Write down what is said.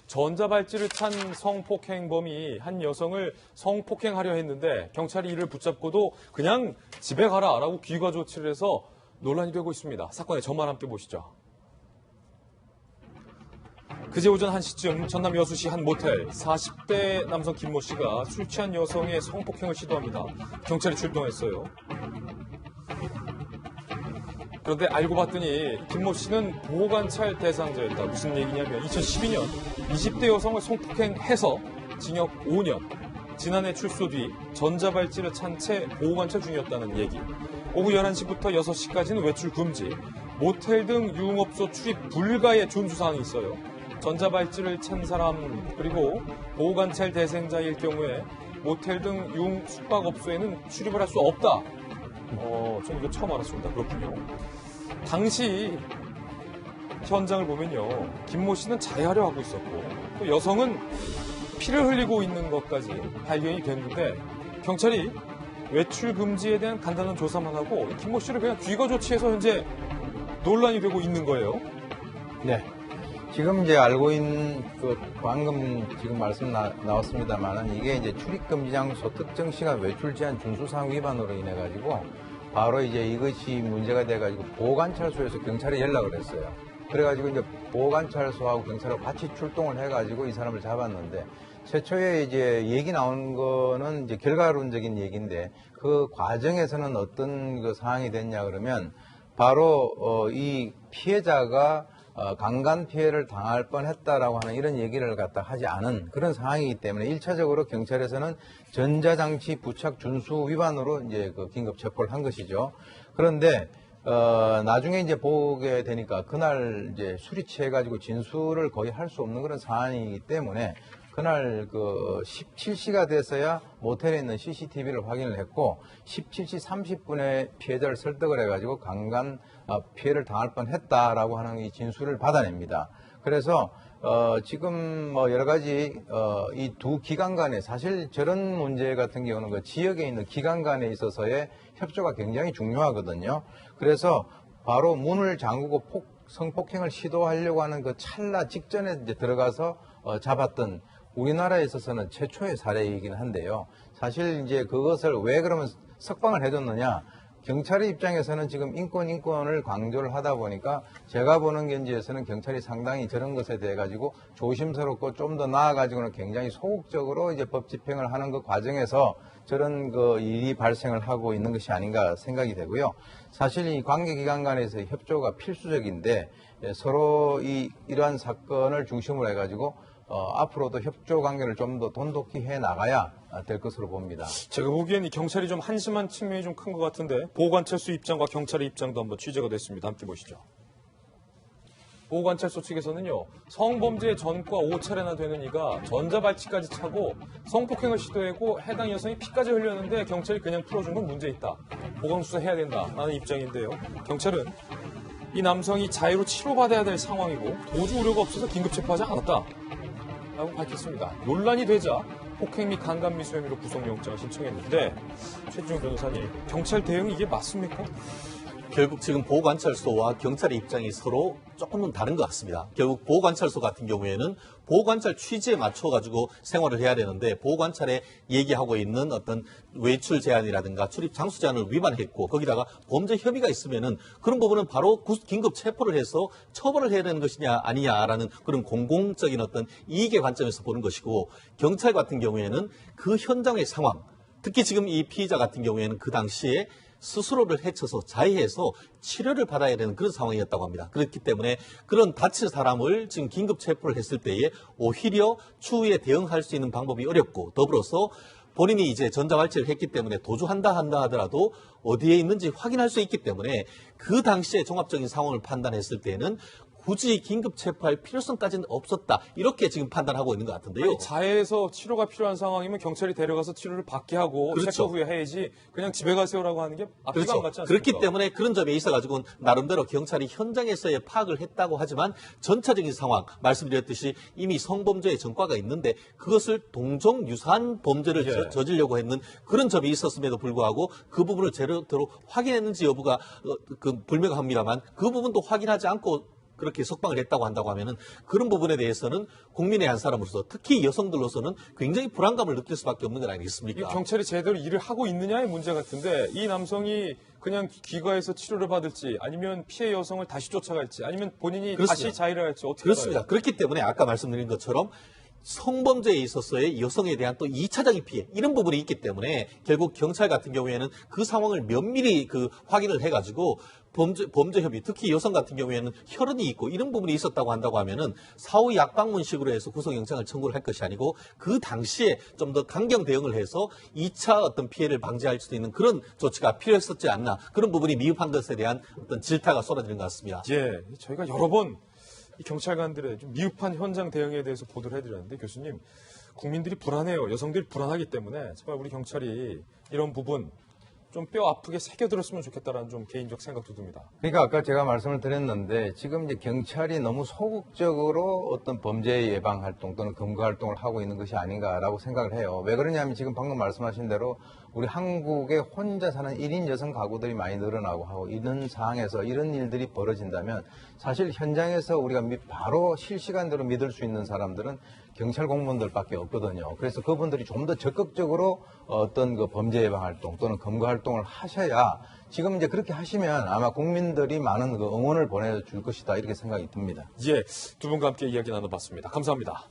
전자발찌를 찬 성폭행범이 한 여성을 성폭행하려 했는데 경찰이 이를 붙잡고도 그냥 집에 가라라고 귀가 조치를 해서 논란이 되고 있습니다. 사건의 전말 함께 보시죠. 그제 오전 1시쯤 전남 여수시 한 모텔 40대 남성 김모 씨가 술 취한 여성의 성폭행을 시도합니다. 경찰이 출동했어요. 그런데 알고 봤더니 김모 씨는 보호관찰 대상자였다. 무슨 얘기냐면 2012년 20대 여성을 성폭행해서 징역 5년, 지난해 출소 뒤 전자발찌를 찬 채 보호관찰 중이었다는 얘기. 오후 11시부터 6시까지는 외출 금지, 모텔 등 유흥업소 출입 불가의 준수사항이 있어요. 전자발찌를 찬 사람 그리고 보호관찰 대상자일 경우에 모텔 등 유흥 숙박업소에는 출입을 할 수 없다. 저는 이거 처음 알았습니다. 그렇군요. 당시 현장을 보면요. 김모 씨는 자해하려 하고 있었고 또 여성은 피를 흘리고 있는 것까지 발견이 됐는데 경찰이 외출 금지에 대한 간단한 조사만 하고 김모 씨를 그냥 귀가 조치해서 현재 논란이 되고 있는 거예요. 네. 지금 이제 알고 있는 방금 지금 말씀 나왔습니다만은 이게 이제 출입금지 장소 특정 시간 외출 제한 준수사항 위반으로 인해 가지고 바로 이제 이것이 문제가 돼 가지고 보호관찰소에서 경찰에 연락을 했어요. 그래가지고 이제 보호관찰소하고 경찰하고 같이 출동을 해가지고 이 사람을 잡았는데 최초에 이제 얘기 나온 거는 이제 결과론적인 얘기인데 그 과정에서는 어떤 그 상황이 됐냐 그러면 바로 이 피해자가 강간 피해를 당할 뻔했다라고 하는 이런 얘기를 갖다 하지 않은 그런 상황이기 때문에 1차적으로 경찰에서는 전자장치 부착 준수 위반으로 이제 그 긴급 체포를 한 것이죠. 그런데 나중에 이제 보게 되니까 그날 이제 술이 취해가지고 진술을 거의 할 수 없는 그런 상황이기 때문에 그날 그 17시가 돼서야 모텔에 있는 CCTV를 확인을 했고 17시 30분에 피해자를 설득을 해가지고 강간 피해를 당할 뻔했다라고 하는 이 진술을 받아냅니다. 그래서 지금 뭐 여러 가지 이 두 기관 간에 사실 저런 문제 같은 경우는 그 지역에 있는 기관 간에 있어서의 협조가 굉장히 중요하거든요. 그래서 바로 문을 잠그고 성폭행을 시도하려고 하는 그 찰나 직전에 이제 들어가서 잡았던 우리나라에 있어서는 최초의 사례이긴 한데요. 사실 이제 그것을 왜 그러면 석방을 해줬느냐? 경찰의 입장에서는 지금 인권을 강조를 하다 보니까 제가 보는 견지에서는 경찰이 상당히 저런 것에 대해 가지고 조심스럽고 좀 더 나아가지고는 굉장히 소극적으로 이제 법 집행을 하는 그 과정에서 저런 그 일이 발생을 하고 있는 것이 아닌가 생각이 되고요. 사실 이 관계기관 간에서의 협조가 필수적인데 서로 이러한 사건을 중심으로 해가지고 앞으로도 협조 관계를 좀 더 돈독히 해 나가야 될 것으로 봅니다. 제가 보기엔 이 경찰이 좀 한심한 측면이 좀 큰 것 같은데 보호관찰소 입장과 경찰의 입장도 한번 취재가 됐습니다. 함께 보시죠. 보호관찰소 측에서는요. 성범죄 전과 5차례나 되는 이가 전자발찌까지 차고 성폭행을 시도했고 해당 여성이 피까지 흘렸는데 경찰이 그냥 풀어준 건 문제 있다. 보강수사해야 된다라는 입장인데요. 경찰은 이 남성이 자해로 치료받아야 될 상황이고 도주 우려가 없어서 긴급 체포하지 않았다. 라고 밝혔습니다. 논란이 되자 폭행 및 강간 미수 혐의로 구속영장을 신청했는데 최진용 변호사님, 경찰 대응이 이게 맞습니까? 결국 지금 보호관찰소와 경찰의 입장이 서로 조금은 다른 것 같습니다. 결국 보호관찰소 같은 경우에는 보호관찰 취지에 맞춰가지고 생활을 해야 되는데 보호관찰에 얘기하고 있는 어떤 외출 제한이라든가 출입 장소 제한을 위반했고 거기다가 범죄 혐의가 있으면은 그런 부분은 바로 긴급 체포를 해서 처벌을 해야 되는 것이냐 아니냐라는 그런 공공적인 어떤 이익의 관점에서 보는 것이고 경찰 같은 경우에는 그 현장의 상황, 특히 지금 이 피의자 같은 경우에는 그 당시에 스스로를 해쳐서 자해해서 치료를 받아야 되는 그런 상황이었다고 합니다. 그렇기 때문에 그런 다친 사람을 지금 긴급 체포를 했을 때에 오히려 추후에 대응할 수 있는 방법이 어렵고 더불어서 본인이 이제 전자발찌를 했기 때문에 도주한다 하더라도 어디에 있는지 확인할 수 있기 때문에 그 당시에 종합적인 상황을 판단했을 때는 굳이 긴급 체포할 필요성까지는 없었다. 이렇게 지금 판단하고 있는 것 같은데요. 아니, 자해해서 치료가 필요한 상황이면 경찰이 데려가서 치료를 받게 하고 그렇죠. 체포 후에 해야지 그냥 집에 가세요라고 하는 게 앞뒤가 그렇죠. 안 맞지 않습니까? 그렇기 때문에 그런 점에 있어가지고 나름대로 경찰이 현장에서의 파악을 했다고 하지만 전체적인 상황 말씀드렸듯이 이미 성범죄의 전과가 있는데 그것을 동종 유사한 범죄를 저지르려고 했는 그런 점이 있었음에도 불구하고 그 부분을 제대로 확인했는지 여부가 불명합니다만 그 부분도 확인하지 않고 그렇게 석방을 했다고 한다고 하면은 그런 부분에 대해서는 국민의 한 사람으로서 특히 여성들로서는 굉장히 불안감을 느낄 수밖에 없는 건 이 아니겠습니까? 경찰이 제대로 일을 하고 있느냐의 문제 같은데 이 남성이 그냥 귀가해서 치료를 받을지 아니면 피해 여성을 다시 쫓아갈지 아니면 본인이 그렇습니다. 다시 자일을 할지 어떻게 그렇습니다. 알아요? 그렇기 때문에 아까 말씀드린 것처럼 성범죄에 있어서의 여성에 대한 또 2차적인 피해 이런 부분이 있기 때문에 결국 경찰 같은 경우에는 그 상황을 면밀히 확인을 해가지고 범죄 협의 특히 여성 같은 경우에는 혈흔이 있고 이런 부분이 있었다고 한다고 하면은 사후 약방문식으로 해서 구속영장을 청구를 할 것이 아니고 그 당시에 좀 더 강경 대응을 해서 2차 어떤 피해를 방지할 수 있는 그런 조치가 필요했었지 않나 그런 부분이 미흡한 것에 대한 어떤 질타가 쏟아지는 것 같습니다. 예, 저희가 여러 번 이 경찰관들의 좀 미흡한 현장 대응에 대해서 보도를 해드렸는데 교수님, 국민들이 불안해요. 여성들이 불안하기 때문에 제발 우리 경찰이 이런 부분 좀 뼈 아프게 새겨들었으면 좋겠다라는 좀 개인적 생각도 듭니다. 그러니까 아까 제가 말씀을 드렸는데 지금 이제 경찰이 너무 소극적으로 어떤 범죄 예방 활동 또는 검거 활동을 하고 있는 것이 아닌가라고 생각을 해요. 왜 그러냐면 지금 방금 말씀하신 대로 우리 한국에 혼자 사는 1인 여성 가구들이 많이 늘어나고 하고 이런 상황에서 이런 일들이 벌어진다면 사실 현장에서 우리가 바로 실시간대로 믿을 수 있는 사람들은 경찰 공무원들밖에 없거든요. 그래서 그분들이 좀 더 적극적으로 어떤 그 범죄 예방 활동 또는 검거 활동을 하셔야 지금 이제 그렇게 하시면 아마 국민들이 많은 그 응원을 보내줄 것이다 이렇게 생각이 듭니다. 예, 두 분과 함께 이야기 나눠봤습니다. 감사합니다.